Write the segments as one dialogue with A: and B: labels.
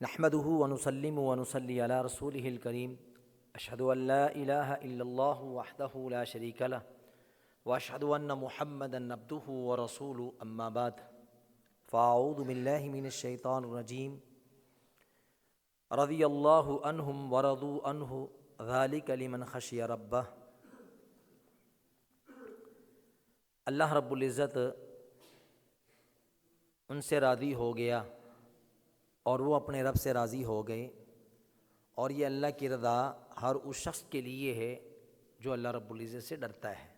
A: نحمده ونسلم ونصلي على رسوله الكريم اشهد ان لا اله الا الله وحده لا شريك له واشهد ان محمدا عبده ورسوله اما بعد فاعوذ بالله من الشيطان الرجيم رضي الله عنهم ورضوا عنه ذلك لمن خشي ربه۔ اللہ رب العزت ان سے راضی ہو گیا اور وہ اپنے رب سے راضی ہو گئے، اور یہ اللہ کی رضا ہر اس شخص کے لیے ہے جو اللہ رب العزت سے ڈرتا ہے۔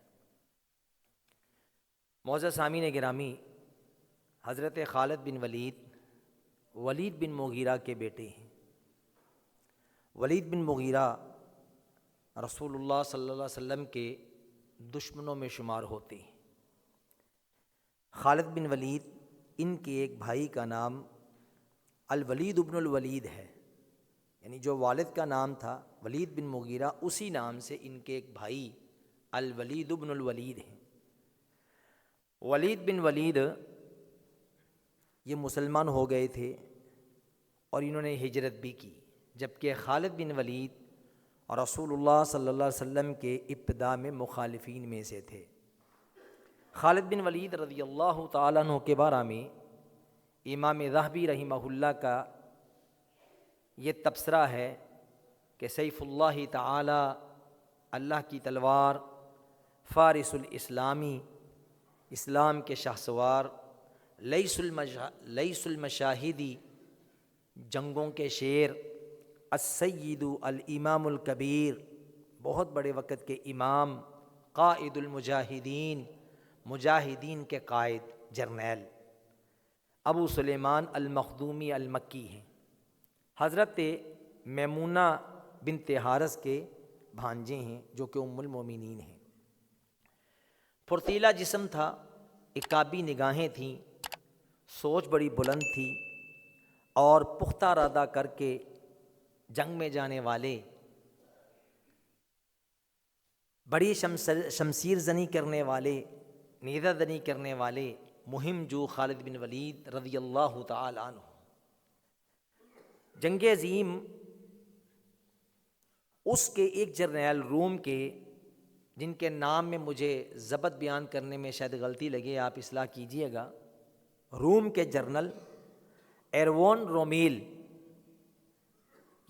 A: معزز سامعین گرامی، حضرت خالد بن ولید بن مغیرہ کے بیٹے ہیں۔ ولید بن مغیرہ رسول اللہ صلی اللہ علیہ وسلم کے دشمنوں میں شمار ہوتے ہیں۔ خالد بن ولید، ان کے ایک بھائی کا نام الولید ابن الولید ہے، یعنی جو والد کا نام تھا ولید بن مغیرہ، اسی نام سے ان کے ایک بھائی الولید ابن الولید ہیں۔ ولید بن ولید یہ مسلمان ہو گئے تھے اور انہوں نے ہجرت بھی کی، جبکہ خالد بن ولید اور رسول اللہ صلی اللہ علیہ وسلم کے ابتدا میں مخالفین میں سے تھے۔ خالد بن ولید رضی اللہ تعالیٰ عنہ کے بارے میں امام ذہبی رحمہ اللہ کا یہ تبصرہ ہے کہ سیف اللہ تعالی، اللہ کی تلوار، فارس الاسلامی، اسلام کے شہسوار، لیس المشاہدی، جنگوں کے شیر، السید الامام الکبیر، بہت بڑے وقت کے امام، قائد المجاہدین، مجاہدین کے قائد جرنیل، ابو سلیمان المخدومی المکی ہیں۔ حضرت میمونہ بنت حارث کے بھانجے ہیں جو کہ ام المومنین ہیں۔ پھرتیلا جسم تھا، عقابی نگاہیں تھیں، سوچ بڑی بلند تھی، اور پختہ ارادہ کر کے جنگ میں جانے والے، بڑی شمشیر زنی کرنے والے، نیزہ زنی کرنے والے مہم جو خالد بن ولید رضی اللہ تعالی عنہ۔ جنگ عظیم، اس کے ایک جرنیل روم کے، جن کے نام میں مجھے ضبط بیان کرنے میں شاید غلطی لگے، آپ اصلاح کیجئے گا، روم کے جرنل ایروون رومیل،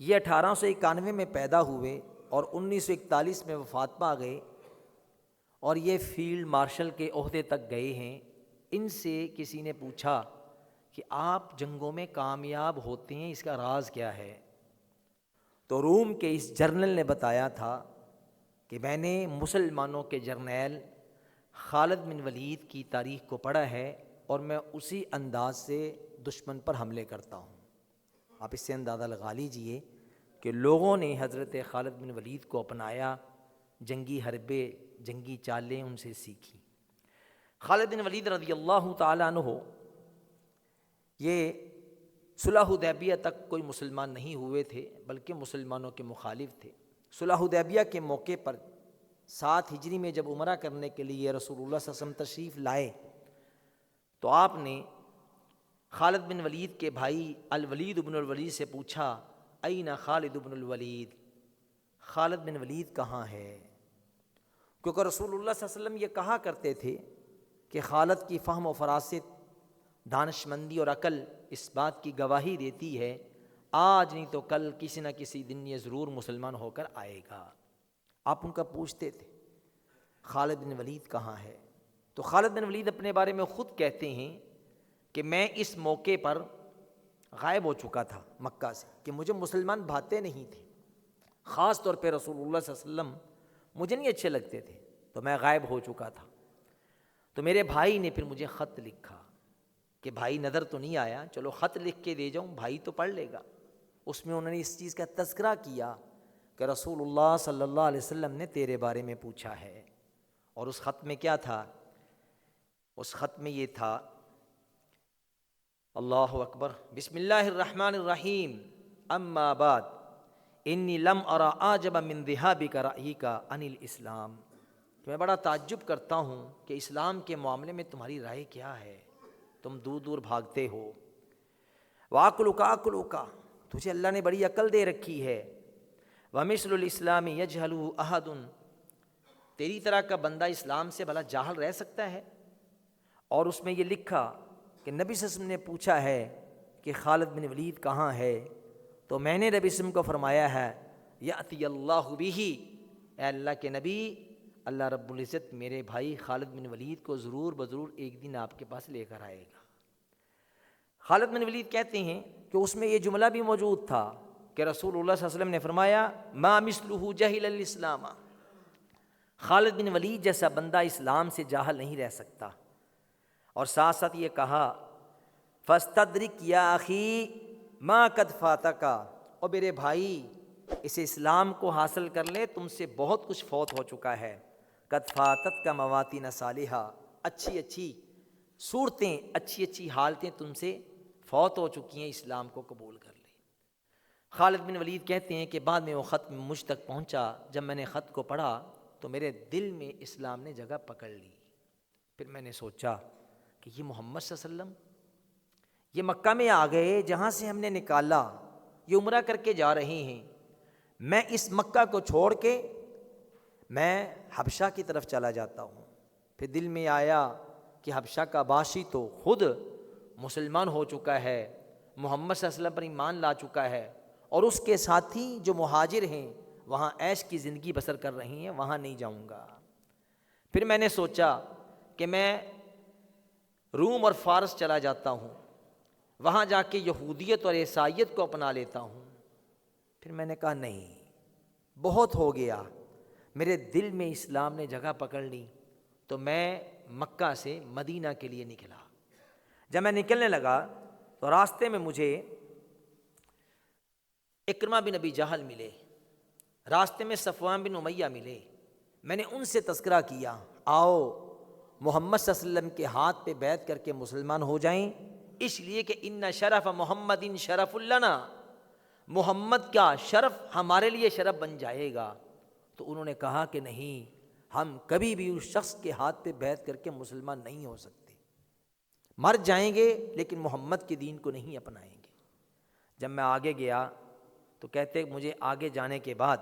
A: یہ 1891 میں پیدا ہوئے اور 1941 میں وفات پا گئے، اور یہ فیلڈ مارشل کے عہدے تک گئے ہیں۔ ان سے کسی نے پوچھا کہ آپ جنگوں میں کامیاب ہوتے ہیں، اس کا راز کیا ہے؟ تو روم کے اس جرنل نے بتایا تھا کہ میں نے مسلمانوں کے جرنیل خالد بن ولید کی تاریخ کو پڑھا ہے، اور میں اسی انداز سے دشمن پر حملے کرتا ہوں۔ آپ اس سے اندازہ لگا لیجئے کہ لوگوں نے حضرت خالد بن ولید کو اپنایا، جنگی حربے، جنگی چالیں ان سے سیکھی۔ خالد بن ولید رضی اللہ تعالیٰ عنہ یہ صلح حدیبیہ تک کوئی مسلمان نہیں ہوئے تھے، بلکہ مسلمانوں کے مخالف تھے۔ صلح حدیبیہ کے موقع پر 7 ہجری میں جب عمرہ کرنے کے لیے رسول اللہ صلی اللہ علیہ وسلم تشریف لائے، تو آپ نے خالد بن ولید کے بھائی الولید بن الولید سے پوچھا، این خالد بن الولید، خالد بن ولید کہاں ہے؟ کیونکہ رسول اللہ صلی اللہ علیہ وسلم یہ کہا کرتے تھے کہ خالد کی فہم و فراست، دانشمندی اور عقل اس بات کی گواہی دیتی ہے آج نہیں تو کل کسی نہ کسی دن یہ ضرور مسلمان ہو کر آئے گا۔ آپ ان کا پوچھتے تھے خالد بن ولید کہاں ہے؟ تو خالد بن ولید اپنے بارے میں خود کہتے ہیں کہ میں اس موقع پر غائب ہو چکا تھا مکہ سے، کہ مجھے مسلمان بھاتے نہیں تھے، خاص طور پہ رسول اللہ صلی اللہ علیہ وسلم مجھے نہیں اچھے لگتے تھے، تو میں غائب ہو چکا تھا۔ تو میرے بھائی نے پھر مجھے خط لکھا کہ بھائی نظر تو نہیں آیا، چلو خط لکھ کے دے جاؤں، بھائی تو پڑھ لے گا۔ اس میں انہوں نے اس چیز کا تذکرہ کیا کہ رسول اللہ صلی اللہ علیہ وسلم نے تیرے بارے میں پوچھا ہے۔ اور اس خط میں کیا تھا؟ اس خط میں یہ تھا، اللہ اکبر، بسم اللہ الرحمن الرحیم، اما بعد انی لم ارى اعجب من ذهابك رأيك عن الاسلام، میں بڑا تعجب کرتا ہوں کہ اسلام کے معاملے میں تمہاری رائے کیا ہے، تم دور دور بھاگتے ہو۔ وَعَقْلُكَ عَقْلُكَ، تجھے اللہ نے بڑی عقل دے رکھی ہے۔ وَمِثْلُ الْإِسْلَامِ يَجْهَلُهُ أَحَدٌ، تیری طرح کا بندہ اسلام سے بھلا جاہل رہ سکتا ہے؟ اور اس میں یہ لکھا کہ نبی صلی اللہ علیہ وسلم نے پوچھا ہے کہ خالد بن ولید کہاں ہے، تو میں نے نبی صلی اللہ علیہ وسلم کو فرمایا ہے یأتی اللہ بہ، اے اللہ کے نبی، اللہ رب العزت میرے بھائی خالد بن ولید کو ضرور بضرور ایک دن آپ کے پاس لے کر آئے گا۔ خالد بن ولید کہتے ہیں کہ اس میں یہ جملہ بھی موجود تھا کہ رسول اللہ صلی اللہ علیہ وسلم نے فرمایا ما مثلہ جہل الاسلام، خالد بن ولید جیسا بندہ اسلام سے جاہل نہیں رہ سکتا۔ اور ساتھ ساتھ یہ کہا فاستدرک یا اخی ما قد فاتک، اور میرے بھائی اس اسلام کو حاصل کر لے، تم سے بہت کچھ فوت ہو چکا ہے۔ قد فاتت کا مواطن صالحہ، اچھی اچھی صورتیں، اچھی اچھی حالتیں تم سے فوت ہو چکی ہیں، اسلام کو قبول کر لے۔ خالد بن ولید کہتے ہیں کہ بعد میں وہ خط مجھ تک پہنچا، جب میں نے خط کو پڑھا تو میرے دل میں اسلام نے جگہ پکڑ لی۔ پھر میں نے سوچا کہ یہ محمد صلی اللہ علیہ وسلم یہ مکہ میں آ گئے جہاں سے ہم نے نکالا، یہ عمرہ کر کے جا رہے ہیں، میں اس مکہ کو چھوڑ کے میں حبشہ کی طرف چلا جاتا ہوں۔ پھر دل میں آیا کہ حبشہ کا باشی تو خود مسلمان ہو چکا ہے، محمد صلی اللہ علیہ وسلم پر ایمان لا چکا ہے، اور اس کے ساتھی جو مہاجر ہیں وہاں عیش کی زندگی بسر کر رہی ہیں، وہاں نہیں جاؤں گا۔ پھر میں نے سوچا کہ میں روم اور فارس چلا جاتا ہوں، وہاں جا کے یہودیت اور عیسائیت کو اپنا لیتا ہوں۔ پھر میں نے کہا نہیں، بہت ہو گیا، میرے دل میں اسلام نے جگہ پکڑ لی، تو میں مکہ سے مدینہ کے لیے نکلا۔ جب میں نکلنے لگا تو راستے میں مجھے اکرمہ بن ابی جہل ملے، راستے میں صفوان بن امیہ ملے۔ میں نے ان سے تذکرہ کیا، آؤ محمد صلی اللہ علیہ وسلم کے ہاتھ پہ بیعت کر کے مسلمان ہو جائیں، اس لیے کہ ان شرف محمد شرف لنا، محمد کا شرف ہمارے لیے شرف بن جائے گا۔ تو انہوں نے کہا کہ نہیں، ہم کبھی بھی اس شخص کے ہاتھ پہ بیعت کر کے مسلمان نہیں ہو سکتے، مر جائیں گے لیکن محمد کے دین کو نہیں اپنائیں گے۔ جب میں آگے گیا تو کہتے مجھے آگے جانے کے بعد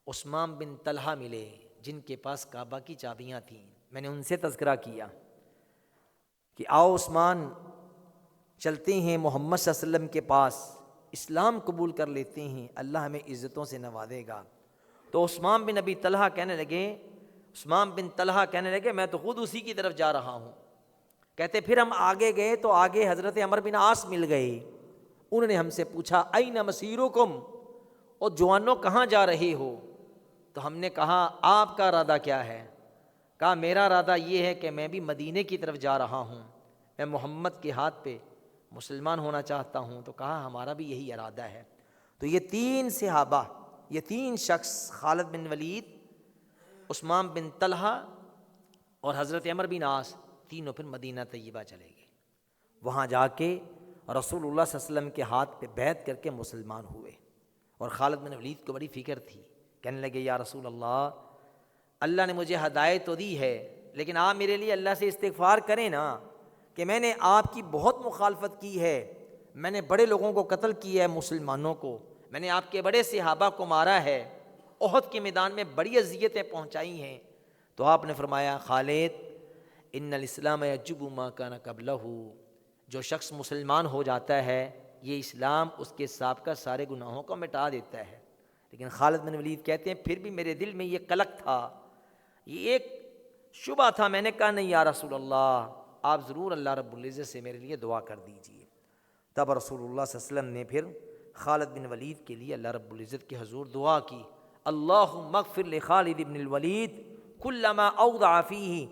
A: عثمان بن طلحہ ملے جن کے پاس کعبہ کی چابیاں تھیں۔ میں نے ان سے تذکرہ کیا کہ آؤ عثمان چلتے ہیں محمد صلی اللہ علیہ وسلم کے پاس، اسلام قبول کر لیتے ہیں، اللہ ہمیں عزتوں سے نوازے گا۔ تو عثمان بن طلحہ کہنے لگے میں تو خود اسی کی طرف جا رہا ہوں۔ کہتے پھر ہم آگے گئے تو آگے حضرت عمر بن عاص مل گئے، انہوں نے ہم سے پوچھا این مسیرکم، اور جوانوں کہاں جا رہے ہو؟ تو ہم نے کہا آپ کا ارادہ کیا ہے؟ کہا میرا ارادہ یہ ہے کہ میں بھی مدینے کی طرف جا رہا ہوں، میں محمد کے ہاتھ پہ مسلمان ہونا چاہتا ہوں۔ تو کہا ہمارا بھی یہی ارادہ ہے۔ تو یہ تین صحابہ، یہ تین شخص، خالد بن ولید، عثمان بن طلحہ اور حضرت عمر بن عاص، تینوں پھر مدینہ طیبہ چلے گئے۔ وہاں جا کے رسول اللہ صلی اللہ علیہ وسلم کے ہاتھ پہ بیعت کر کے مسلمان ہوئے۔ اور خالد بن ولید کو بڑی فکر تھی، کہنے لگے یا رسول اللہ نے مجھے ہدایت تو دی ہے، لیکن آپ میرے لیے اللہ سے استغفار کریں نا کہ میں نے آپ کی بہت مخالفت کی ہے، میں نے بڑے لوگوں کو قتل کیا ہے، مسلمانوں کو، میں نے آپ کے بڑے صحابہ کو مارا ہے، احد کے میدان میں بڑی اذیتیں پہنچائی ہیں۔ تو آپ نے فرمایا خالد ان الاسلام یجب ما کان قبلہ، جو شخص مسلمان ہو جاتا ہے یہ اسلام اس کے سابقہ سارے گناہوں کو مٹا دیتا ہے۔ لیکن خالد بن ولید کہتے ہیں پھر بھی میرے دل میں یہ قلق تھا، یہ ایک شبہ تھا، میں نے کہا نہیں یا رسول اللہ، آپ ضرور اللہ رب العزت سے میرے لیے دعا کر دیجئے۔ تب رسول اللہ صلی اللہ علیہ وسلم نے پھر خالد بن ولید کے لیے اللہ رب العزت کے حضور دعا کی، اللہم اغفر لخالد بن الولید کل ما اوضع فیہ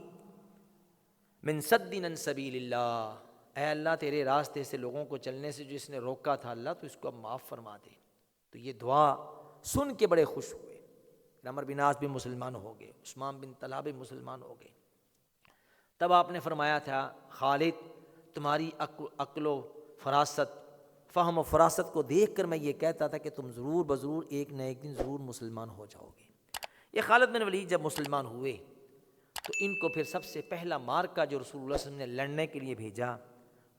A: من صد عن سبیل اللہ، اے اللہ تیرے راستے سے لوگوں کو چلنے سے جو اس نے روکا تھا، اللہ تو اس کو اب معاف فرما دے۔ تو یہ دعا سن کے بڑے خوش ہوئے، عمر بن عاص بھی مسلمان ہو گئے، عثمان بن طلحہ بھی مسلمان ہو گئے۔ تب آپ نے فرمایا تھا خالد تمہاری عقل و فراست، فہم و فراست کو دیکھ کر میں یہ کہتا تھا کہ تم ضرور بضرور ایک نہ ایک دن ضرور مسلمان ہو جاؤ گے۔ یہ خالد بن ولید جب مسلمان ہوئے تو ان کو پھر سب سے پہلا مارکہ جو رسول اللہ صلی اللہ علیہ وسلم نے لڑنے کے لیے بھیجا،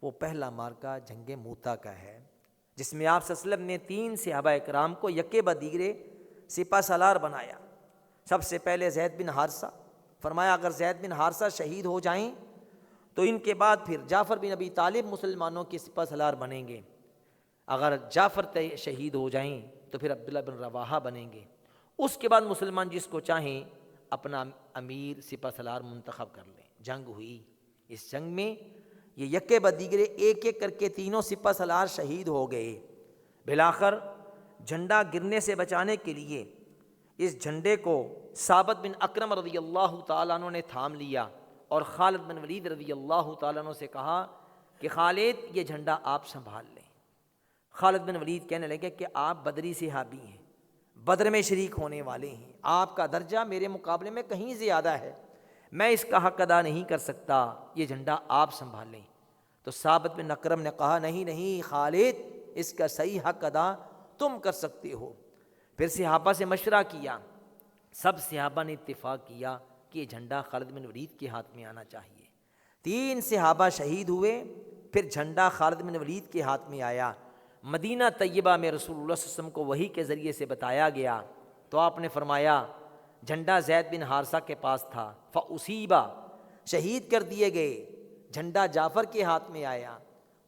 A: وہ پہلا مارکہ جنگ موتا کا ہے۔ جس میں آپ صلی اللہ علیہ وسلم نے 3 صحابہ اکرام کو یکے بدیگرے سپہ سالار بنایا۔ سب سے پہلے زید بن حارثہ، فرمایا اگر زید بن حارثہ شہید ہو جائیں تو ان کے بعد پھر جعفر بن ابی طالب مسلمانوں کے سپہ سالار بنیں گے، اگر جعفر شہید ہو جائیں تو پھر عبداللہ بن رواحہ بنیں گے، اس کے بعد مسلمان جس کو چاہیں اپنا امیر سپہ سالار منتخب کر لیں۔ جنگ ہوئی، اس جنگ میں یہ یکے بدیگرے ایک ایک کر کے تینوں سپہ سالار شہید ہو گئے۔ بالآخر جھنڈا گرنے سے بچانے کے لیے اس جھنڈے کو ثابت بن اکرم رضی اللہ تعالیٰ عنہ نے تھام لیا اور خالد بن ولید رضی اللہ تعالیٰ عنہ سے کہا کہ خالد یہ جھنڈا آپ سنبھال لیں۔ خالد بن ولید کہنے لگے کہ آپ بدری صحابی ہیں، بدر میں شریک ہونے والے ہیں، آپ کا درجہ میرے مقابلے میں کہیں زیادہ ہے، میں اس کا حق ادا نہیں کر سکتا، یہ جھنڈا آپ سنبھالیں۔ تو ثابت بن اکرم نے کہا نہیں خالد، اس کا صحیح حق ادا تم کر سکتے ہو۔ پھر صحابہ سے مشورہ کیا، سب صحابہ نے اتفاق کیا کہ یہ جھنڈا خالد بن ولید کے ہاتھ میں آنا چاہیے۔ 3 صحابہ شہید ہوئے، پھر جھنڈا خالد بن ولید کے ہاتھ میں آیا۔ مدینہ طیبہ میں رسول اللہ صلی اللہ علیہ وسلم کو وحی کے ذریعے سے بتایا گیا تو آپ نے فرمایا جھنڈا زید بن حارثہ کے پاس تھا، فاصیبا، شہید کر دیے گئے۔ جھنڈا جعفر کے ہاتھ میں آیا،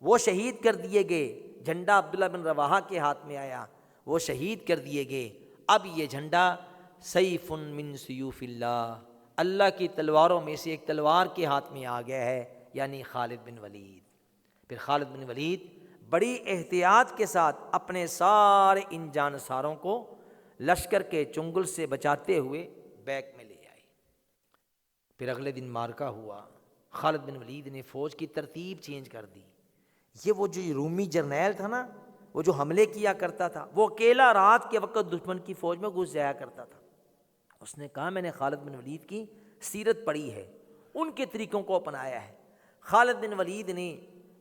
A: وہ شہید کر دیے گئے۔ جھنڈا عبداللہ بن رواحہ کے ہاتھ میں آیا، وہ شہید کر دیے گئے۔ اب یہ جھنڈا سیف من سیوف اللہ، اللہ کی تلواروں میں سے ایک تلوار کے ہاتھ میں آ گیا ہے، یعنی خالد بن ولید۔ پھر خالد بن ولید بڑی احتیاط کے ساتھ اپنے سارے ان جانساروں کو لشکر کے چنگل سے بچاتے ہوئے بیک میں لے آئے۔ پھر اگلے دن مارکا ہوا، خالد بن ولید نے فوج کی ترتیب چینج کر دی۔ یہ وہ جو رومی جرنیل تھا نا، وہ جو حملے کیا کرتا تھا، وہ اکیلا رات کے وقت دشمن کی فوج میں گھس جایا کرتا تھا۔ اس نے کہا میں نے خالد بن ولید کی سیرت پڑھی ہے، ان کے طریقوں کو اپنایا ہے۔ خالد بن ولید نے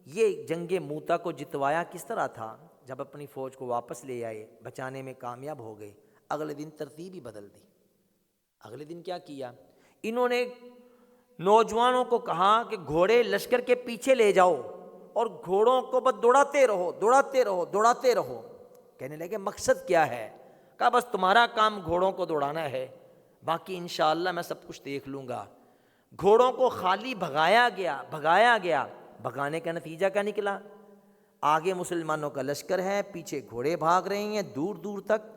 A: یہ جنگ موتا کو جتوایا کس طرح تھا؟ جب اپنی فوج کو واپس لے آئے، بچانے میں کامیاب ہو گئے، اگلے دن ترتیب ہی بدل دی۔ اگلے دن کیا کیا؟ انہوں نے نوجوانوں کو کہا کہ گھوڑے لشکر کے پیچھے لے جاؤ اور گھوڑوں کو بس دوڑاتے رہو دوڑاتے رہو دوڑاتے رہو۔ کہنے لگے مقصد کیا ہے؟ کہا بس تمہارا کام گھوڑوں کو دوڑانا ہے، باقی انشاءاللہ میں سب کچھ دیکھ لوں گا۔ گھوڑوں کو خالی بھگایا گیا۔ بھگانے کا نتیجہ کیا نکلا؟ آگے مسلمانوں کا لشکر ہے، پیچھے گھوڑے بھاگ رہے ہیں، دور دور تک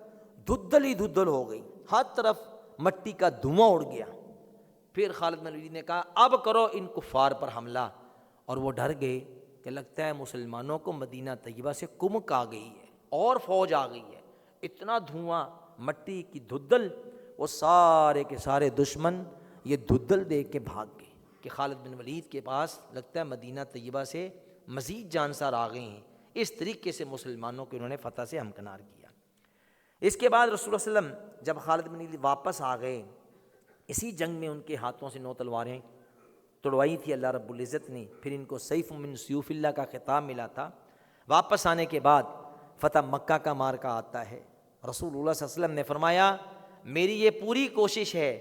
A: دھدل ہی دھدل ہو گئی، ہر طرف مٹی کا دھواں اڑ گیا۔ پھر خالد بن ولید نے کہا اب کرو ان کفار پر حملہ، اور وہ ڈر گئے کہ لگتا ہے مسلمانوں کو مدینہ طیبہ سے کمک آ گئی ہے اور فوج آ گئی ہے، اتنا دھواں، مٹی کی دھدل، وہ سارے کے سارے دشمن یہ دھدل دیکھ کے بھاگ گئے کہ خالد بن ولید کے پاس لگتا ہے مدینہ طیبہ سے مزید جانسار آ گئے ہیں۔ اس طریقے سے مسلمانوں کو انہوں نے فتح سے ہمکنار کیا۔ اس کے بعد رسول اللہ صلی اللہ علیہ وسلم جب خالد بن ولید واپس آ گئے، اسی جنگ میں ان کے ہاتھوں سے 9 تلواریں توڑوائی تھی اللہ رب العزت نے، پھر ان کو سیف من سیوف اللہ کا خطاب ملا تھا۔ واپس آنے کے بعد فتح مکہ کا مارکا آتا ہے۔ رسول اللہ صلی اللہ علیہ وسلم نے فرمایا میری یہ پوری کوشش ہے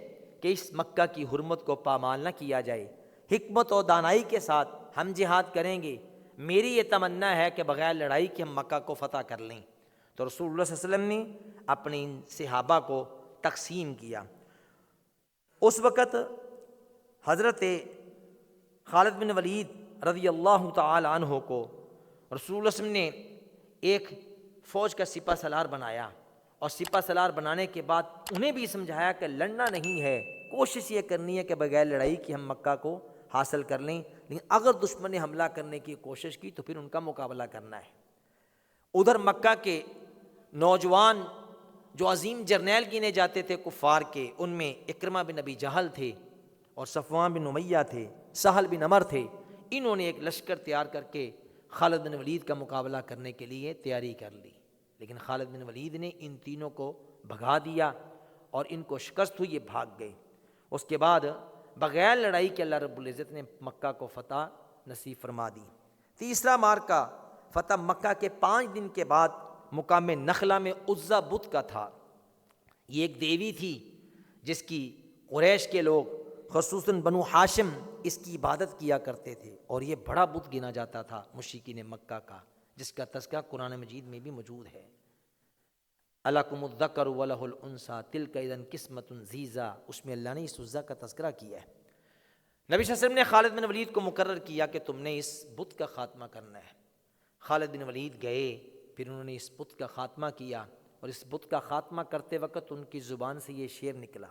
A: کہ اس مکہ کی حرمت کو پامال نہ کیا جائے، حکمت و دانائی کے ساتھ ہم جہاد کریں گے، میری یہ تمنا ہے کہ بغیر لڑائی کے ہم مکہ کو فتح کر لیں۔ تو رسول اللہ صلی اللہ علیہ وسلم نے اپنے ان صحابہ کو تقسیم کیا۔ اس وقت حضرت خالد بن ولید رضی اللہ تعالی عنہ کو رسول اللہ صلی اللہ علیہ وسلم نے ایک فوج کا سپہ سالار بنایا، اور سپہ سالار بنانے کے بعد انہیں بھی سمجھایا کہ لڑنا نہیں ہے، کوشش یہ کرنی ہے کہ بغیر لڑائی کی ہم مکہ کو حاصل کر لیں، لیکن اگر دشمن نے حملہ کرنے کی کوشش کی تو پھر ان کا مقابلہ کرنا ہے۔ ادھر مکہ کے نوجوان جو عظیم جرنیل گنے جاتے تھے کفار کے، ان میں اکرمہ بن ابی جہل تھے اور صفوان بن امیہ تھے، سہل بن عمر تھے۔ انہوں نے ایک لشکر تیار کر کے خالد بن ولید کا مقابلہ کرنے کے لیے تیاری کر لی، لیکن خالد بن ولید نے ان تینوں کو بھگا دیا اور ان کو شکست ہوئی، یہ بھاگ گئے۔ اس کے بعد بغیر لڑائی کے اللہ رب العزت نے مکہ کو فتح نصیب فرما دی۔ تیسرا مارکا فتح مکہ کے 5 دن کے بعد مقام نخلہ میں عزا بت کا تھا۔ یہ ایک دیوی تھی جس کی قریش کے لوگ خصوصاً بنو ہاشم اس کی عبادت کیا کرتے تھے، اور یہ بڑا بت گنا جاتا تھا مشرکین مکہ کا، جس کا تذکرہ قرآن مجید میں بھی موجود ہے۔ الکم الذکر ولہ الانثی تلک اذا قسمۃ ضیزیٰ، اس میں اللہ نے اس عزا کا تذکرہ کیا ہے۔ نبی صلی اللہ علیہ وسلم نے خالد بن ولید کو مقرر کیا کہ تم نے اس بت کا خاتمہ کرنا ہے۔ خالد بن ولید گئے، پھر انہوں نے اس بت کا خاتمہ کیا، اور اس بت کا خاتمہ کرتے وقت ان کی زبان سے یہ شعر نکلا۔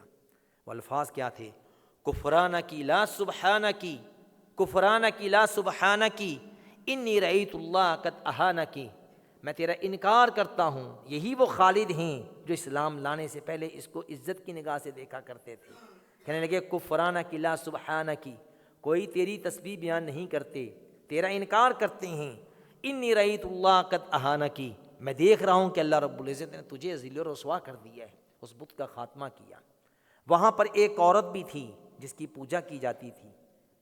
A: وہ الفاظ کیا تھے؟ کفرانکی لا سبحانکی، کفرانکی لا سبحانکی، انی رأیت اللہ قد اہانکی، میں تیرا انکار کرتا ہوں۔ یہی وہ خالد ہیں جو اسلام لانے سے پہلے اس کو عزت کی نگاہ سے دیکھا کرتے تھے۔ کہنے لگے کفرانکی لا سبحانکی، کوئی تیری تسبیح بیان نہیں کرتے، تیرا انکار کرتے ہیں۔ انی رأیت اللہ قد اہانکی، میں دیکھ رہا ہوں کہ اللہ رب العزت نے تجھے ذل و رسوا کر دیا ہے۔ اس بت کا خاتمہ کیا۔ وہاں پر ایک عورت بھی تھی جس کی پوجا کی جاتی تھی،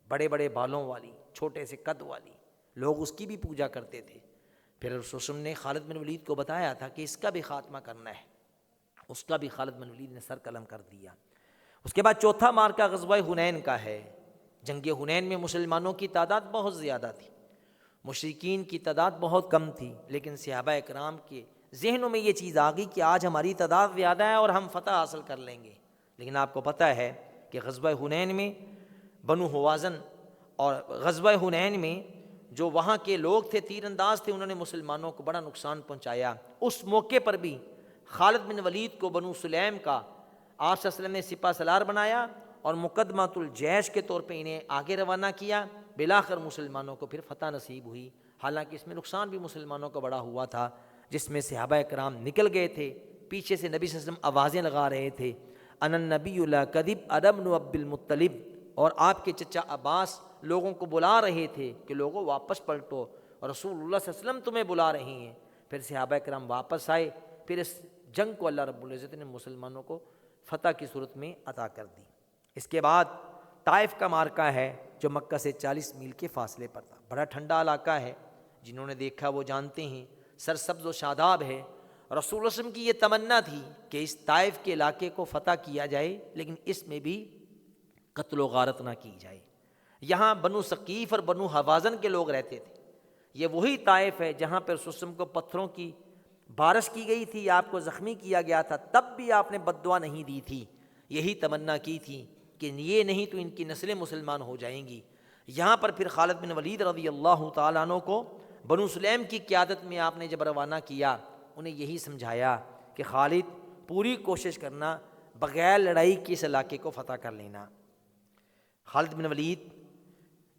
A: بڑے بڑے بالوں والی، چھوٹے سے قد والی، لوگ اس کی بھی پوجا کرتے تھے۔ پھر رسول اللہ نے خالد بن ولید کو بتایا تھا کہ اس کا بھی خاتمہ کرنا ہے، اس کا بھی خالد بن ولید نے سر قلم کر دیا۔ اس کے بعد چوتھا مارکہ غزوہ حنین کا ہے۔ جنگ حنین میں مسلمانوں کی تعداد بہت زیادہ تھی، مشرکین کی تعداد بہت کم تھی، لیکن صحابہ اکرام کے ذہنوں میں یہ چیز آ گئی کہ آج ہماری تعداد زیادہ ہے اور ہم فتح حاصل کر لیں گے۔ لیکن آپ کو پتہ ہے کہ غزوہ حنین میں بنو حوازن اور غزوہ حنین میں جو وہاں کے لوگ تھے، تیر انداز تھے، انہوں نے مسلمانوں کو بڑا نقصان پہنچایا۔ اس موقع پر بھی خالد بن ولید کو بنو سلیم کا آپ صلی اللہ علیہ وسلم نے سپہ سالار بنایا اور مقدمۃ الجیش کے طور پہ انہیں آگے روانہ کیا۔ بالآخر مسلمانوں کو پھر فتح نصیب ہوئی، حالانکہ اس میں نقصان بھی مسلمانوں کا بڑا ہوا تھا، جس میں صحابہ کرام نکل گئے تھے۔ پیچھے سے نبی صلی اللہ علیہ وسلم آوازیں لگا رہے تھے، انا النبی لا کذب انا ابن عبد المطلب، اور آپ کے چچا عباس لوگوں کو بلا رہے تھے کہ لوگوں واپس پلٹو، اور رسول اللہ صلی اللہ علیہ وسلم تمہیں بلا رہے ہیں۔ پھر صحابہ کرام واپس آئے، پھر اس جنگ کو اللہ رب العزت نے مسلمانوں کو فتح کی صورت میں عطا کر دی۔ اس کے بعد طائف کا مارکہ ہے جو مکہ سے 40 میل کے فاصلے پر تھا۔ بڑا ٹھنڈا علاقہ ہے، جنہوں نے دیکھا وہ جانتے ہیں، سرسبز و شاداب ہے۔ رسول اللہ صلی اللہ علیہ وسلم کی یہ تمنا تھی کہ اس طائف کے علاقے کو فتح کیا جائے، لیکن اس میں بھی قتل و غارت نہ کی جائے۔ یہاں بنو ثقیف اور بنو حوازن کے لوگ رہتے تھے۔ یہ وہی طائف ہے جہاں پر رسول اللہ علیہ وسلم کو پتھروں کی بارش کی گئی تھی، آپ کو زخمی کیا گیا تھا، تب بھی آپ نے بد دعا نہیں دی تھی، یہی تمنا کی تھی کہ یہ نہیں تو ان کی نسلیں مسلمان ہو جائیں گی۔ یہاں پر پھر خالد بن ولید رضی اللہ تعالیٰ عنہ کو بنو سلیم کی قیادت میں آپ نے جب روانہ کیا، انہیں یہی سمجھایا کہ خالد پوری کوشش کرنا، بغیر لڑائی کے اس علاقے کو فتح کر لینا۔ خالد بن ولید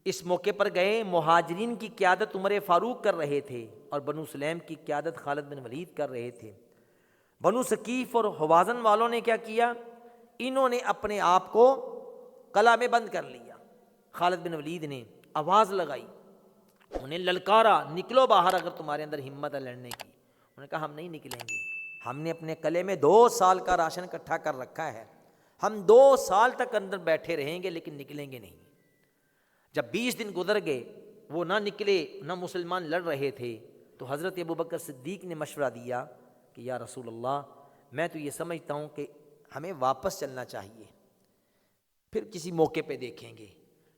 A: اس موقع پر گئے، مہاجرین کی قیادت عمر فاروق کر رہے تھے اور بنو سلیم کی قیادت خالد بن ولید کر رہے تھے۔ بنو ثقیف اور حوازن والوں نے کیا کیا؟ انہوں نے اپنے آپ کو قلعہ میں بند کر لیا۔ خالد بن ولید نے آواز لگائی، انہیں للکارا، نکلو باہر اگر تمہارے اندر ہمت ہے لڑنے کی۔ انہوں نے کہا ہم نہیں نکلیں گے، ہم نے اپنے قلعے میں 2 سال کا راشن اکٹھا کر رکھا ہے، ہم 2 سال تک اندر بیٹھے رہیں گے لیکن نکلیں گے نہیں۔ جب 20 دن گزر گئے، وہ نہ نکلے، نہ مسلمان لڑ رہے تھے، تو حضرت ابوبکر صدیق نے مشورہ دیا کہ یا رسول اللہ، میں تو یہ سمجھتا ہوں کہ ہمیں واپس چلنا چاہیے، پھر کسی موقع پہ دیکھیں گے،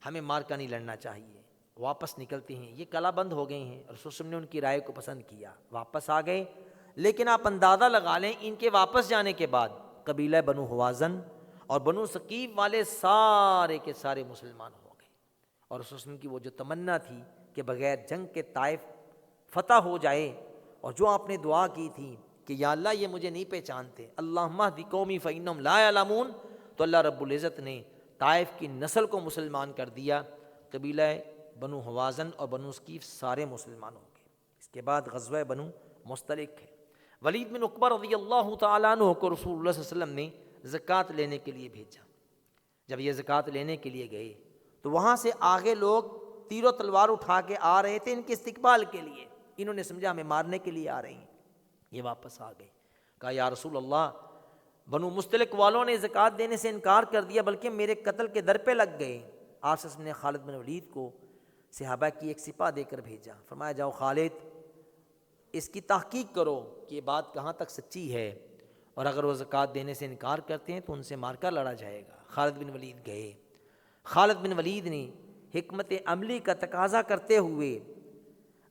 A: ہمیں مارکا نہیں لڑنا چاہیے، واپس نکلتے ہیں، یہ قلعہ بند ہو گئے ہیں۔ رسول اللہ علیہ وسلم نے ان کی رائے کو پسند کیا، واپس آ گئے۔ لیکن آپ اندازہ لگا لیں، ان کے واپس جانے کے بعد قبیلہ بنو حوازن اور بنو ثقیف والے سارے کے سارے مسلمان ہو گئے، اور رسول اللہ علیہ وسلم کی وہ جو تمنا تھی کہ بغیر جنگ کے طائف فتح ہو جائے، اور جو آپ نے دعا کی تھی کہ یا اللہ یہ مجھے نہیں پہچانتے، اللہم اہد قومی فانہم لا یعلمون، تو اللہ رب العزت نے طائف کی نسل کو مسلمان کر دیا۔ قبیلہ بنو حوازن اور بنو ثقیف سارے مسلمان ہو گئے۔ اس کے بعد غزوہ بنو مستلق ہے۔ ولید بن عقبہ رضی اللہ تعالیٰ عنہ کو رسول اللہ صلی اللہ علیہ وسلم نے زکوٰۃ لینے کے لیے بھیجا۔ جب یہ زکوٰۃ لینے کے لیے گئے تو وہاں سے آگے لوگ تیر و تلوار اٹھا کے آ رہے تھے ان کے استقبال کے لیے، انہوں نے سمجھا ہمیں مارنے کے لیے آ رہے ہیں، یہ واپس آ گئے۔ کہا یا رسول اللہ، بنو مستلق والوں نے زکوٰۃ دینے سے انکار کر دیا، بلکہ میرے قتل کے در پہ لگ گئے۔ آپ صلی اللہ علیہ وسلم نے خالد بن ولید کو صحابہ کی ایک سپہ دے کر بھیجا، فرمایا جاؤ خالد، اس کی تحقیق کرو کہ یہ بات کہاں تک سچی ہے، اور اگر وہ زکوٰۃ دینے سے انکار کرتے ہیں تو ان سے مار کر لڑا جائے گا۔ خالد بن ولید گئے۔ خالد بن ولید نے حکمت عملی کا تقاضا کرتے ہوئے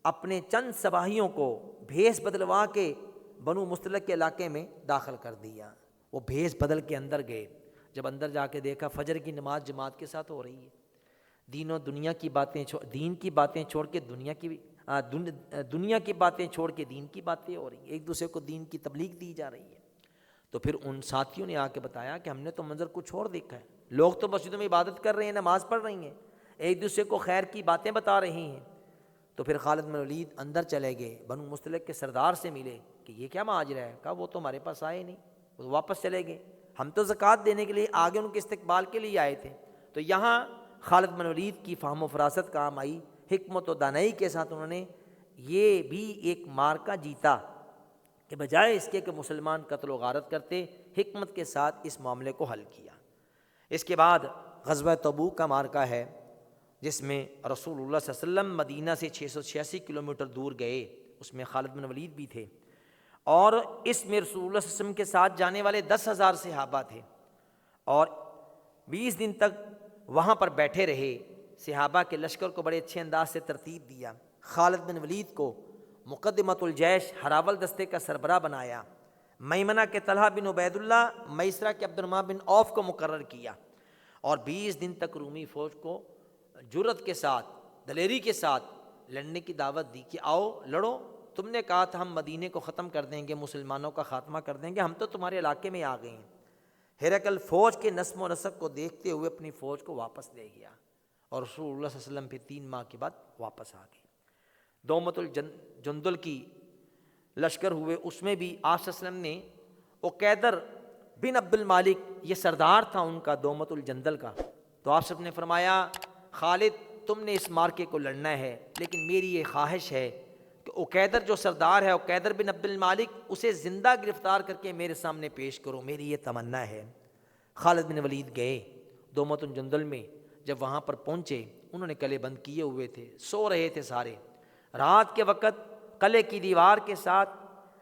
A: اپنے چند سپاہیوں کو بھیس بدلوا کے بنو مستلق کے علاقے میں داخل کر دیا۔ وہ بھیس بدل کے اندر گئے، جب اندر جا کے دیکھا فجر کی نماز جماعت کے ساتھ ہو رہی ہے، دین و دنیا کی باتیں دین کی باتیں چھوڑ کے دنیا کی باتیں چھوڑ کے دین کی باتیں ہو رہی ہیں، ایک دوسرے کو دین کی تبلیغ دی جا رہی ہے۔ تو پھر ان ساتھیوں نے آ کے بتایا کہ ہم نے تو منظر کچھ اور دیکھا ہے، لوگ تو مسجدوں میں عبادت کر رہے ہیں، نماز پڑھ رہی ہیں، ایک دوسرے کو خیر کی باتیں بتا رہی ہیں۔ تو پھر خالد بن ولید اندر چلے گئے، بنو مستلق کے سردار سے ملے کہ یہ کیا ماجرا ہے؟ کہا وہ تو ہمارے پاس آئے نہیں، وہ واپس چلے گئے، ہم تو زکوٰۃ دینے کے لیے آگے ان کے استقبال کے لیے آئے تھے۔ تو یہاں خالد بن ولید کی فہم و فراست کام آئی، حکمت و دانائی کے ساتھ انہوں نے یہ بھی ایک مارکا جیتا کہ بجائے اس کے کہ مسلمان قتل و غارت کرتے، حکمت کے ساتھ اس معاملے کو حل کیا۔ اس کے بعد غزوہ تبوک کا مارکا ہے، جس میں رسول اللہ صلی اللہ علیہ وسلم مدینہ سے 686 کلومیٹر دور گئے، اس میں خالد بن ولید بھی تھے، اور اس میں رسول اللہ صلی اللہ علیہ وسلم کے ساتھ جانے والے 10,000 صحابہ تھے، اور 20 دن تک وہاں پر بیٹھے رہے، صحابہ کے لشکر کو بڑے اچھے انداز سے ترتیب دیا۔ خالد بن ولید کو مقدمۃ الجیش ہراول دستے کا سربراہ بنایا، میمنہ کے طلحہ بن عبید اللہ، میسرہ کے عبد الرحمن بن عوف کو مقرر کیا، اور 20 دن تک رومی فوج کو جرأت کے ساتھ، دلیری کے ساتھ لڑنے کی دعوت دی کہ آؤ لڑو، تم نے کہا تھا ہم مدینے کو ختم کر دیں گے، مسلمانوں کا خاتمہ کر دیں گے، ہم تو تمہارے علاقے میں آ گئے ہیں۔ ہرقل فوج کے نظم و نسق کو دیکھتے ہوئے اپنی فوج کو واپس لے گیا، اور رسول اللہ صلی اللہ علیہ وسلم پھر 3 ماہ کے بعد واپس آ گئے۔ دومت الجندل کی لشکر ہوئے، اس میں بھی آپ صلی اللہ علیہ وسلم نے عقیدر بن عبد المالک، یہ سردار تھا ان کا دومت الجندل کا، تو آپ سب نے فرمایا خالد تم نے اس مارکے کو لڑنا ہے، لیکن میری یہ خواہش ہے کہ عقیدر جو سردار ہے، عقیدر بن عبد المالک، اسے زندہ گرفتار کر کے میرے سامنے پیش کرو، میری یہ تمنا ہے۔ خالد بن ولید گئے دومت الجندل میں، جب وہاں پر پہنچے انہوں نے قلعے بند کیے ہوئے تھے، سو رہے تھے سارے، رات کے وقت قلعے کی دیوار کے ساتھ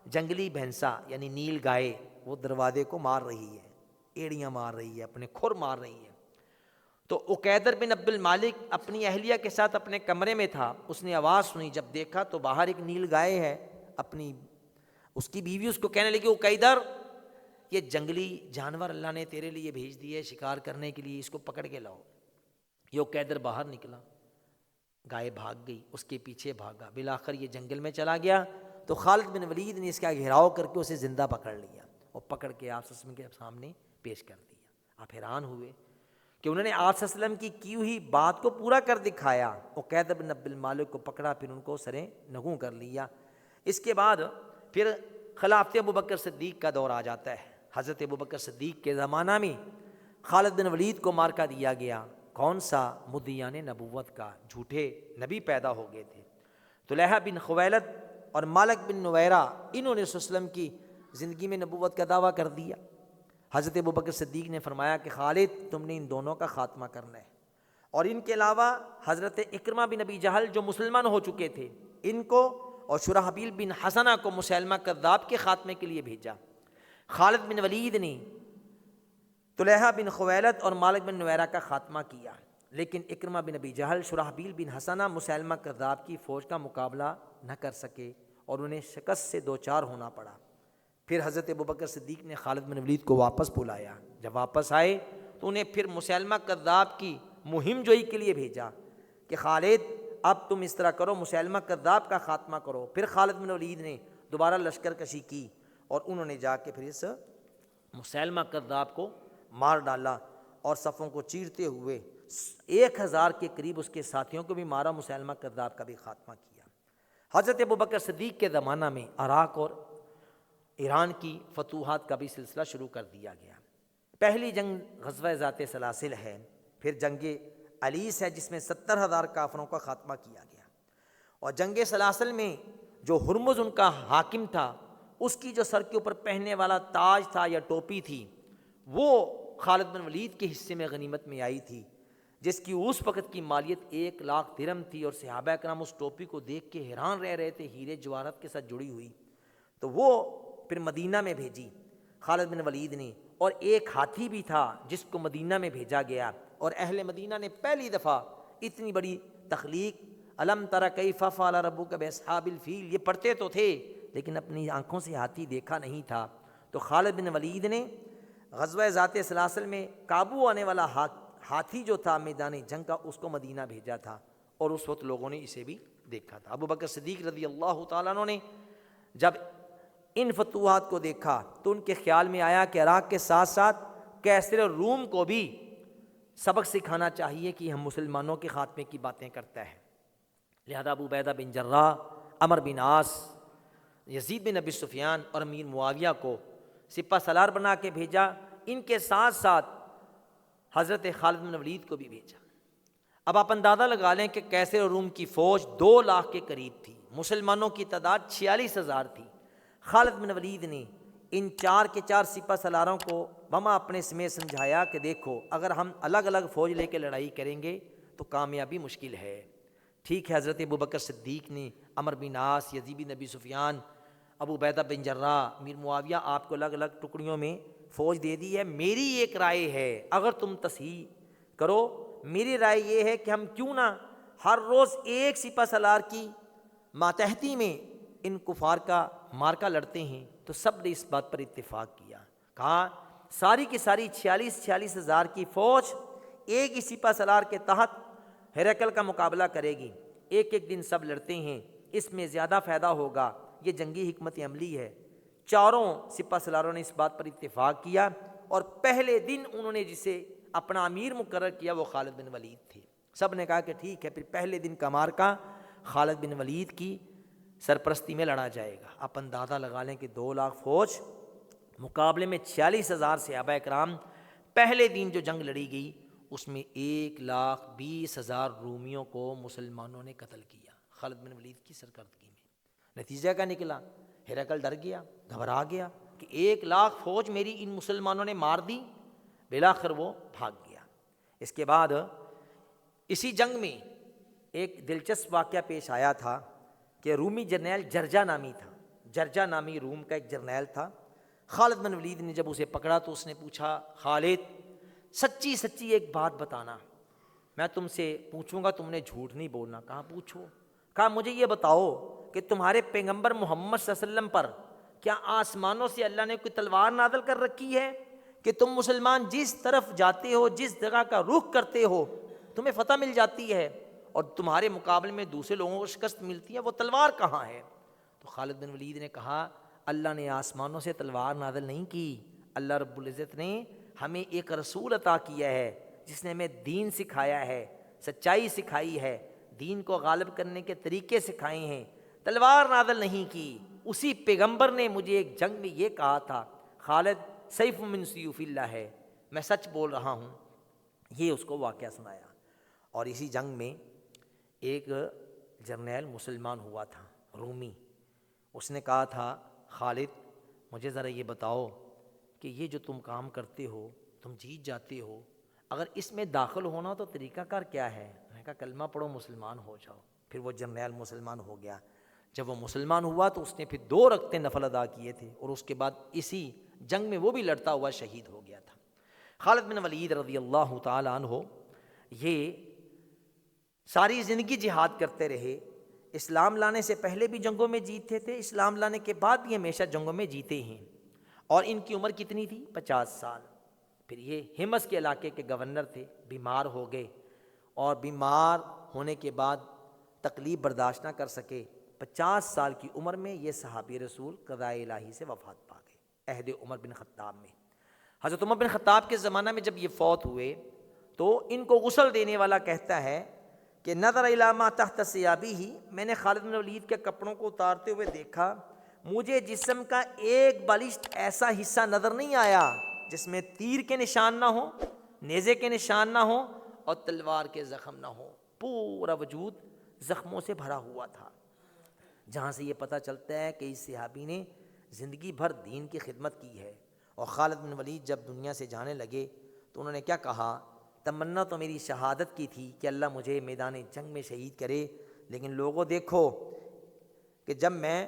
A: جنگلی بھینسا یعنی نیل گائے وہ دروازے کو مار رہی ہے، ایڑیاں مار رہی ہے، اپنے کھر مار رہی ہے۔ تو عقیدر بن عبد المالک اپنی اہلیہ کے ساتھ اپنے کمرے میں تھا، اس نے آواز سنی، جب دیکھا تو باہر ایک نیل گائے ہے، اس کی بیوی اس کو کہنے لگی عقیدر یہ جنگلی جانور اللہ نے تیرے لیے بھیج دیے شکار کرنے کے لیے، اس کو پکڑ کے لاؤ۔ یہ عقیدر باہر نکلا، گائے بھاگ گئی، اس کے پیچھے بھاگا، بالآخر یہ جنگل میں چلا گیا، تو خالد بن ولید نے اس کا گھیراؤ کر کے اسے زندہ پکڑ لیا، اور پکڑ کے آپ صلی اللہ علیہ وسلم کے سامنے پیش کر دیا۔ آپ حیران ہوئے کہ انہوں نے آپ صلی اللہ علیہ وسلم کی ہوئی بات کو پورا کر دکھایا۔ عقیدہ بن عبد المالک کو پکڑا، پھر ان کو سرے نگوں کر لیا۔ اس کے بعد پھر خلافت ابوبکر صدیق کا دور آ جاتا ہے۔ حضرت ابوبکر صدیق کے زمانہ میں خالد بن ولید کو مارکا دیا گیا، کون سا؟ مدعیان نبوت کا، جھوٹے نبی پیدا ہو گئے تھے۔ طلحہ بن خویلد اور مالک بن نویرہ، انہوں نے صلی اللہ علیہ وسلم کی زندگی میں نبوت کا دعویٰ کر دیا۔ حضرت ابوبکر صدیق نے فرمایا کہ خالد تم نے ان دونوں کا خاتمہ کرنا ہے، اور ان کے علاوہ حضرت اکرمہ بن ابی جہل جو مسلمان ہو چکے تھے، ان کو، اور شرحبیل بن حسنہ کو مسیلمہ کذاب کے خاتمے کے لیے بھیجا۔ خالد بن ولید نے طلحہ بن خویلد اور مالک بن نویرہ کا خاتمہ کیا، لیکن اکرمہ بن ابی جہل، شرحبیل بن حسنہ مسیلمہ کذاب کی فوج کا مقابلہ نہ کر سکے، اور انہیں شکست سے دوچار ہونا پڑا۔ پھر حضرت ابوبکر صدیق نے خالد بن ولید کو واپس بلایا، جب واپس آئے تو انہیں پھر مسیلمہ کذاب کی مہم جوئی کے لیے بھیجا کہ خالد اب تم اس طرح کرو، مسیلمہ کذاب کا خاتمہ کرو۔ پھر خالد بن ولید نے دوبارہ لشکر کشی کی، اور انہوں نے جا کے پھر اس مسیلمہ کذاب کو مار ڈالا، اور صفوں کو چیرتے ہوئے 1000 کے قریب اس کے ساتھیوں کو بھی مارا، مسیلمہ کذاب کا بھی خاتمہ کیا۔ حضرت ابوبکر صدیق کے زمانہ میں عراق اور ایران کی فتوحات کا بھی سلسلہ شروع کر دیا گیا۔ پہلی جنگ غزوہ ذات سلاسل ہے، پھر جنگ علیس ہے جس میں 70,000 کافروں کا خاتمہ کیا گیا، اور جنگ سلاسل میں جو ہرمز ان کا حاکم تھا، اس کی جو سر کے اوپر پہننے والا تاج تھا یا ٹوپی تھی، وہ خالد بن ولید کے حصے میں غنیمت میں آئی تھی، جس کی اس وقت کی مالیت 1,00,000 درہم تھی، اور صحابہ کرام اس ٹوپی کو دیکھ کے حیران رہ رہے تھے، ہیرے جواہرات کے ساتھ جڑی ہوئی۔ تو وہ پھر مدینہ میں بھیجی خالد بن ولید نے، اور ایک ہاتھی بھی تھا جس کو مدینہ میں بھیجا گیا، اور اہل مدینہ نے پہلی دفعہ اتنی بڑی تخلیق الم تر کیف فعل ربک باصحاب الفیل، یہ پڑھتے تو تھے لیکن اپنی آنکھوں سے ہاتھی دیکھا نہیں تھا۔ تو خالد بن ولید نے غزوہ ذات سلاسل میں قابو آنے والا ہاتھی جو تھا میدان جنگ کا، اس کو مدینہ بھیجا تھا، اور اس وقت لوگوں نے اسے بھی دیکھا تھا۔ ابو بکر صدیق رضی اللہ تعالیٰ عنہ نے جب ان فتوحات کو دیکھا تو ان کے خیال میں آیا کہ عراق کے ساتھ ساتھ کیسر اور روم کو بھی سبق سکھانا چاہیے کہ ہم مسلمانوں کے خاتمے کی باتیں کرتا ہے۔ لہذا ابو عبیدہ بن جراح، عمرو بن عاص، یزید بن ابی سفیان اور امیر معاویہ کو سپہ سالار بنا کے بھیجا۔ ان کے ساتھ ساتھ حضرت خالد بن ولید کو بھی بھیجا۔ اب آپ اندازہ لگا لیں کہ کیسر اور روم کی فوج 2 لاکھ کے قریب تھی، مسلمانوں کی تعداد 46,000 تھی۔ خالد بن ولید نے ان 4 کے 4 سپہ سالاروں کو وما اپنے سمے سمجھایا کہ دیکھو اگر ہم الگ الگ فوج لے کے لڑائی کریں گے تو کامیابی مشکل ہے۔ ٹھیک ہے، حضرت ابوبکر صدیق نے عمرو بن عاص، یزید بن ابی سفیان، ابو عبیدہ بن جراح، امیر معاویہ آپ کو الگ الگ ٹکڑیوں میں فوج دے دی ہے۔ میری ایک رائے ہے، اگر تم تصحیح کرو، میری رائے یہ ہے کہ ہم کیوں نہ ہر روز ایک سپہ سالار کی ماتحتی میں ان کفار کا مارکا لڑتے ہیں۔ تو سب نے اس بات پر اتفاق کیا، کہا ساری کی ساری 46,000 کی فوج ایک ہی سپہ سالار کے تحت ہرقل کا مقابلہ کرے گی، ایک ایک دن سب لڑتے ہیں، اس میں زیادہ فائدہ ہوگا، یہ جنگی حکمت عملی ہے۔ چاروں سپہ سالاروں نے اس بات پر اتفاق کیا، اور پہلے دن انہوں نے جسے اپنا امیر مقرر کیا وہ خالد بن ولید تھے۔ سب نے کہا کہ ٹھیک ہے، پھر پہلے دن کا مارکا خالد بن ولید کی سرپرستی میں لڑا جائے گا۔ آپ اندازہ لگا لیں کہ 2 لاکھ فوج مقابلے میں 46,000 صحابہ کرام، پہلے دن جو جنگ لڑی گئی اس میں 1,20,000 رومیوں کو مسلمانوں نے قتل کیا خالد بن ولید کی سرکردگی میں۔ نتیجہ کیا نکلا؟ ہرقل ڈر گیا، گھبرا گیا کہ 1 لاکھ فوج میری ان مسلمانوں نے مار دی، بالآخر وہ بھاگ گیا۔ اس کے بعد اسی جنگ میں ایک دلچسپ واقعہ پیش آیا تھا کہ رومی جرنیل جرجا نامی تھا، جرجا نامی روم کا ایک جرنیل تھا۔ خالد بن ولید نے جب اسے پکڑا تو اس نے پوچھا، خالد سچی سچی ایک بات بتانا، میں تم سے پوچھوں گا، تم نے جھوٹ نہیں بولنا۔ کہا پوچھو۔ کہا مجھے یہ بتاؤ کہ تمہارے پیغمبر محمد صلی اللہ علیہ وسلم پر کیا آسمانوں سے اللہ نے کوئی تلوار نازل کر رکھی ہے کہ تم مسلمان جس طرف جاتے ہو، جس جگہ کا رخ کرتے ہو، تمہیں فتح مل جاتی ہے، اور تمہارے مقابلے میں دوسرے لوگوں کو شکست ملتی ہے؟ وہ تلوار کہاں ہے؟ تو خالد بن ولید نے کہا اللہ نے آسمانوں سے تلوار نازل نہیں کی، اللہ رب العزت نے ہمیں ایک رسول عطا کیا ہے جس نے ہمیں دین سکھایا ہے، سچائی سکھائی ہے، دین کو غالب کرنے کے طریقے سکھائے ہیں، تلوار نازل نہیں کی۔ اسی پیغمبر نے مجھے ایک جنگ میں یہ کہا تھا خالد سیف من سیوف اللہ ہے، میں سچ بول رہا ہوں۔ یہ اس کو واقعہ سنایا۔ اور اسی جنگ میں ایک جرنیل مسلمان ہوا تھا، رومی، اس نے کہا تھا خالد مجھے ذرا یہ بتاؤ کہ یہ جو تم کام کرتے ہو، تم جیت جاتے ہو، اگر اس میں داخل ہونا تو طریقہ کار کیا ہے؟ میں نے کہا کلمہ پڑھو مسلمان ہو جاؤ۔ پھر وہ جرنیل مسلمان ہو گیا۔ جب وہ مسلمان ہوا تو اس نے پھر 2 رکعتیں نفل ادا کیے تھے، اور اس کے بعد اسی جنگ میں وہ بھی لڑتا ہوا شہید ہو گیا تھا۔ خالد بن ولید رضی اللہ تعالی عنہ یہ ساری زندگی جہاد کرتے رہے، اسلام لانے سے پہلے بھی جنگوں میں جیتے تھے، اسلام لانے کے بعد بھی ہمیشہ جنگوں میں جیتے ہیں، اور ان کی عمر کتنی تھی؟ 50 سال۔ پھر یہ ہمس کے علاقے کے گورنر تھے، بیمار ہو گئے، اور بیمار ہونے کے بعد تکلیف برداشت نہ کر سکے، 50 سال کی عمر میں یہ صحابی رسول قضاء الہی سے وفات پا گئے عہد عمر بن خطاب میں۔ حضرت عمر بن خطاب کے زمانہ میں جب یہ فوت ہوئے تو ان کو غسل دینے والا کہتا ہے کہ نظر الی ما تحت ثیابہ، میں نے خالد بن ولید کے کپڑوں کو اتارتے ہوئے دیکھا، مجھے جسم کا ایک بالشت ایسا حصہ نظر نہیں آیا جس میں تیر کے نشان نہ ہو، نیزے کے نشان نہ ہو، اور تلوار کے زخم نہ ہو، پورا وجود زخموں سے بھرا ہوا تھا۔ جہاں سے یہ پتہ چلتا ہے کہ اس صحابی نے زندگی بھر دین کی خدمت کی ہے۔ اور خالد بن ولید جب دنیا سے جانے لگے تو انہوں نے کیا کہا؟ تمنا تو میری شہادت کی تھی کہ اللہ مجھے میدان جنگ میں شہید کرے، لیکن لوگوں دیکھو کہ جب میں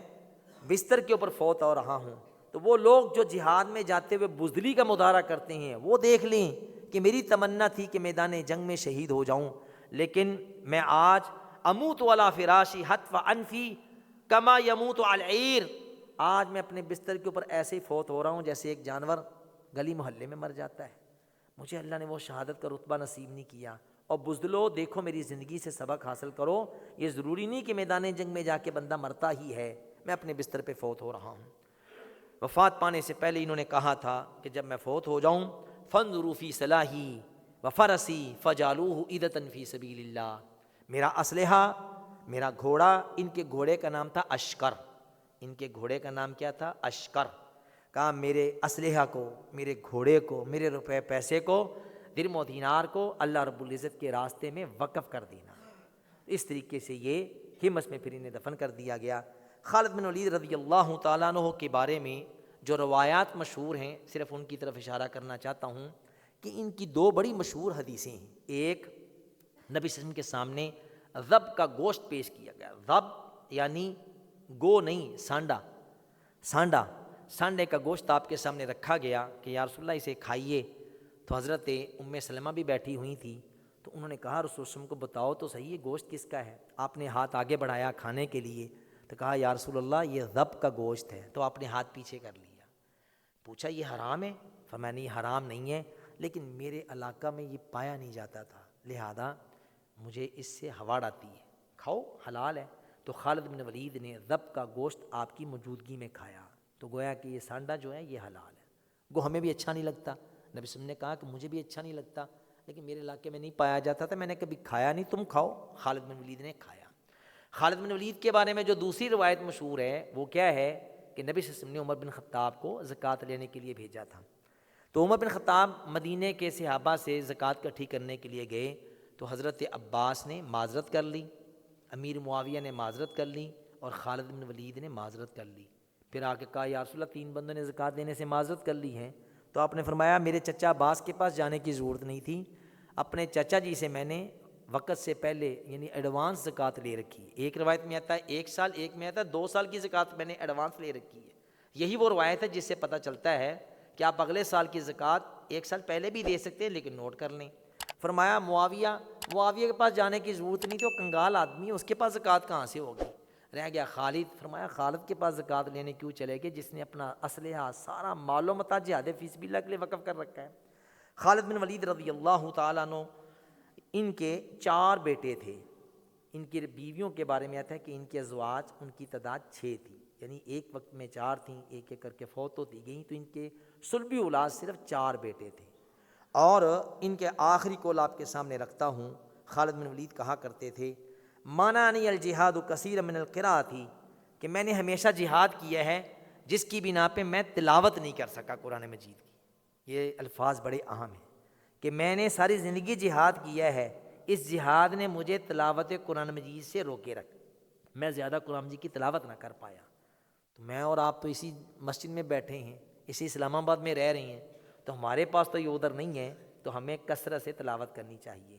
A: بستر کے اوپر فوت ہو رہا ہوں تو وہ لوگ جو جہاد میں جاتے ہوئے بزدلی کا مظاہرہ کرتے ہیں وہ دیکھ لیں کہ میری تمنا تھی کہ میدان جنگ میں شہید ہو جاؤں، لیکن میں آج اموت علی فراشی حتف انفی کما یموت علی العیر، آج میں اپنے بستر کے اوپر ایسے ہی فوت ہو رہا ہوں جیسے ایک جانور گلی محلے میں مر جاتا ہے، مجھے اللہ نے وہ شہادت کا رتبہ نصیب نہیں کیا۔ اور بزدلو دیکھو میری زندگی سے سبق حاصل کرو، یہ ضروری نہیں کہ میدان جنگ میں جا کے بندہ مرتا ہی ہے، میں اپنے بستر پہ فوت ہو رہا ہوں۔ وفات پانے سے پہلے انہوں نے کہا تھا کہ جب میں فوت ہو جاؤں فانظروا فی صلاحی وفرسی فجعلوہ عیدۃ فی سبیل اللہ، میرا اسلحہ، میرا گھوڑا، ان کے گھوڑے کا نام تھا اشکر، ان کے گھوڑے کا نام کیا تھا؟ اشکر، کہا میرے اسلحہ کو، میرے گھوڑے کو، میرے روپے پیسے کو، درم و دینار کو اللہ رب العزت کے راستے میں وقف کر دینا۔ اس طریقے سے یہ ہمس میں پھر انہیں دفن کر دیا گیا۔ خالد بن ولید رضی اللہ تعالیٰ عنہ کے بارے میں جو روایات مشہور ہیں، صرف ان کی طرف اشارہ کرنا چاہتا ہوں کہ ان کی دو بڑی مشہور حدیثیں ہیں۔ ایک، نبی صلی اللہ علیہ وسلم کے سامنے ذب کا گوشت پیش کیا گیا، ذب یعنی گو نہیں، سانڈا، سانڈے کا گوشت آپ کے سامنے رکھا گیا کہ یا رسول اللہ اسے کھائیے، تو حضرت ام سلمہ بھی بیٹھی ہوئی تھی، تو انہوں نے کہا رسول اللہ علیہ وسلم کو بتاؤ تو صحیح یہ گوشت کس کا ہے؟ آپ نے ہاتھ آگے بڑھایا کھانے کے لیے، تو کہا یا رسول اللہ یہ ذب کا گوشت ہے، تو آپ نے ہاتھ پیچھے کر لیا۔ پوچھا یہ حرام ہے؟ فرمایا نہیں حرام نہیں ہے، لیکن میرے علاقہ میں یہ پایا نہیں جاتا تھا، لہذا مجھے اس سے ہواڑ آتی ہے، کھاؤ حلال ہے۔ تو خالد بن ولید نے ذب کا گوشت آپ کی موجودگی میں کھایا، تو گویا کہ یہ سانڈا جو ہے یہ حلال ہے۔ گو ہمیں بھی اچھا نہیں لگتا، نبی صلی اللہ علیہ وسلم نے کہا کہ مجھے بھی اچھا نہیں لگتا، لیکن میرے علاقے میں نہیں پایا جاتا تھا، میں نے کبھی کھایا نہیں، تم کھاؤ۔ خالد بن ولید نے کھایا۔ خالد بن ولید کے بارے میں جو دوسری روایت مشہور ہے وہ کیا ہے کہ نبی صلی اللہ علیہ وسلم نے عمر بن خطاب کو زکوٰۃ لینے کے لیے بھیجا تھا، تو عمر بن خطاب مدینے کے صحابہ سے زکوٰۃ اکٹھی کرنے کے لیے گئے، تو حضرت عباس نے معذرت کر لی، امیر معاویہ نے معذرت کر لی، اور خالد بن ولید نے معذرت کر لی۔ پھر آ کے کہا یا رسول اللہ تین بندوں نے زکوٰۃ دینے سے معذرت کر لی ہے، تو آپ نے فرمایا میرے چچا عباس کے پاس جانے کی ضرورت نہیں تھی، اپنے چچا جی سے میں نے وقت سے پہلے یعنی ایڈوانس زکوٰۃ لے رکھی ہے۔ ایک روایت میں آتا ہے 1 سال، ایک میں آتا ہے 2 سال کی زکوٰۃ میں نے ایڈوانس لے رکھی ہے۔ یہی وہ روایت ہے جس سے پتہ چلتا ہے کہ آپ اگلے سال کی زکوٰۃ 1 سال پہلے بھی دے سکتے ہیں، لیکن نوٹ کر لیں۔ فرمایا معاویہ کے پاس جانے کی ضرورت نہیں تھی، وہ کنگال آدمی ہے، اس کے پاس زکوٰۃ کہاں سے ہوگی؟ رہ گیا خالد۔ فرمایا خالد کے پاس زکوٰۃ لینے کیوں چلے گئے جس نے اپنا اسلحہ سارا مال و متاع جہاد فی سبیل اللہ کے لیے وقف کر رکھا ہے۔ خالد بن ولید رضی اللہ تعالیٰ عنہ، ان کے 4 بیٹے تھے، ان کی بیویوں کے بارے میں آتا ہے کہ ان کے ازواج، ان کی تعداد 6 تھی، یعنی ایک وقت میں 4 تھیں، ایک ایک کر کے فوت ہوتی گئیں، تو ان کے صلبی اولاد صرف 4 بیٹے تھے۔ اور ان کے آخری قول آپ کے سامنے رکھتا ہوں۔ خالد بن ولید کہا کرتے تھے مانعنی الجہاد کثیر من القراءۃ، کہ میں نے ہمیشہ جہاد کیا ہے جس کی بنا پہ میں تلاوت نہیں کر سکا قرآن مجید کی۔ یہ الفاظ بڑے اہم ہیں کہ میں نے ساری زندگی جہاد کیا ہے، اس جہاد نے مجھے تلاوت قرآن مجید سے روکے رکھ، میں زیادہ قرآن مجید کی تلاوت نہ کر پایا۔ تو میں اور آپ تو اسی مسجد میں بیٹھے ہیں، اسی اسلام آباد میں رہ رہے ہیں، تو ہمارے پاس تو یہ ادھر نہیں ہے، تو ہمیں کثرت سے تلاوت کرنی چاہیے۔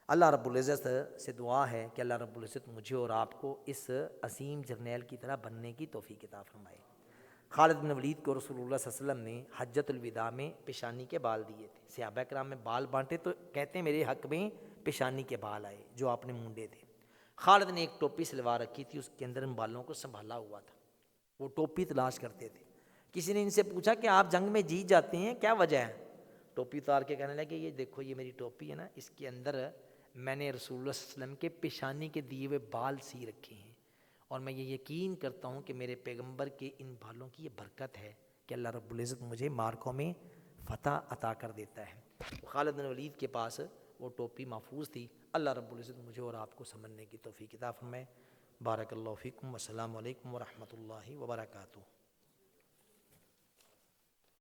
A: اللہ رب العزت سے دعا ہے کہ اللہ رب العزت مجھے اور آپ کو اس عظیم جرنیل کی طرح بننے کی توفیق عطا فرمائے۔ خالد بن ولید کو رسول اللہ صلی اللہ علیہ وسلم نے حجۃ الوداع میں پیشانی کے بال دیے تھے، صحابہ کرام میں بال بانٹے تو کہتے ہیں میرے حق میں پیشانی کے بال آئے جو آپ نے مونڈے تھے۔ خالد نے ایک ٹوپی سلوا رکھی تھی، اس کے اندر ان بالوں کو سنبھالا ہوا تھا، وہ ٹوپی تلاش کرتے تھے۔ کسی نے ان سے پوچھا کہ آپ جنگ میں جیت جاتے ہیں، کیا وجہ ہے؟ ٹوپی اتار کے کہنے لگے یہ دیکھو یہ میری ٹوپی ہے نا، اس کے اندر میں نے رسول اللہ صلی اللہ علیہ وسلم کے پیشانی کے دیے ہوئے بال سی رکھے ہیں، اور میں یہ یقین کرتا ہوں کہ میرے پیغمبر کے ان بالوں کی یہ برکت ہے کہ اللہ رب العزت مجھے مارکوں میں فتح عطا کر دیتا ہے۔ خالد بن ولید کے پاس وہ ٹوپی محفوظ تھی۔ اللہ رب العزت مجھے اور آپ کو سمجھنے کی توفیق عطا فرمائے۔ بارک اللہ فیکم، والسلام علیکم ورحمۃ اللہ وبرکاتہ۔